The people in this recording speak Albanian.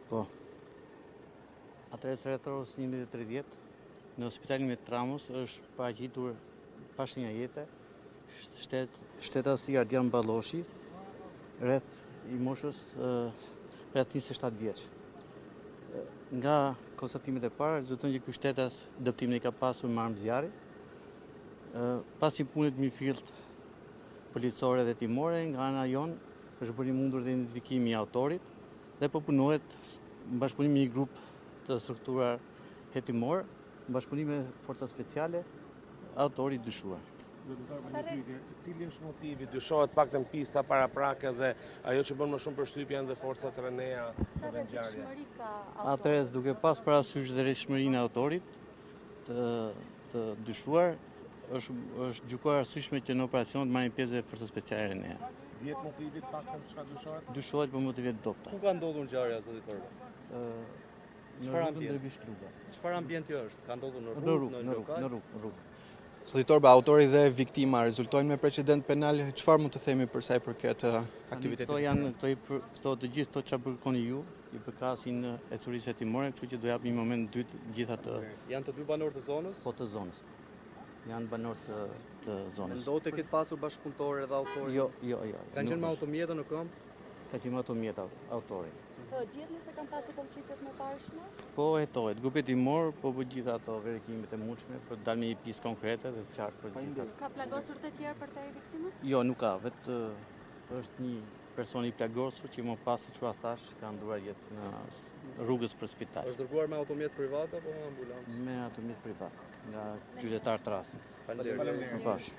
Po. Atëherë rreth orës 11:30 në spitalin e Tramos është paraqitur pa shenja jete shtetasi Ardian Balloshi, rreth i moshës rreth 27 vjeç. Nga konstatimet e para rezulton që ky shtetas dëptimin e ka pasur me armë zjarri. Pasi punët mirëfillt policore dhe timore, nga ana jon është bërë i mundur dhe identifikimi i autorit dhe po punohet në bashkëpunim me një grup të strukturar hetimor, në bashkëpunim me forca speciale, autori dyshuar. Cili është motivi? Dyshohet paktën pista paraprake dhe ajo që bën më shumë përshtypje janë dhe forcat rënea dhe ngjarje. Atëherë, duke pas parasysh dhe rrezikshmërinë e autorit të dyshuar, është gjykuar arsyeshme që në operacion të marrin pjesë forca speciale rënea. Vjet motivit paktën çka dyshohet? Dyshohet për motive të dobta. Ku ka ndodhur ngjarja, zoti Torba? Në rrugën Dervish Kluga. Çfarë ambienti është? Ka ndodhur në rrugë, në lokal? Në rrugë. Zoti Torba, autori dhe viktima rezultojnë me precedent penal. Çfarë mund të themi për sa i përket aktivitetit? Këto të gjithë këto çfarë kërkoni ju, i përkasin e curisë hetimore, kështu që do jap një moment dytë gjithë atë. Janë të dy banorë të zonës? Po, të zonës. Janë banorë të zonës. Ndodhet të ketë pasur bashkëpunëtorë edhe autori? Jo. Kanë qenë me automjeta në këmbë? Ka qenë me automjeta autori. Gjithë nëse kanë pasur konfliktet më parëshme? Po hetohet. Grupi hetimor po bëj gjithë ato verifikimet e mundshme për të dalë me një pjesë konkrete dhe të qartë për gjithë ato. Ka plagosur të tjerë për te viktimës? Jo, nuk ka. Vetë është një person i plagosur që më pas, siç u thash, ka ndruar jetë në rrugës për spital. Është dërguar me automjet privat apo me ambulancë? Me automjet privat nga qytetar të rastit. Faleminderit. Mirupafshim.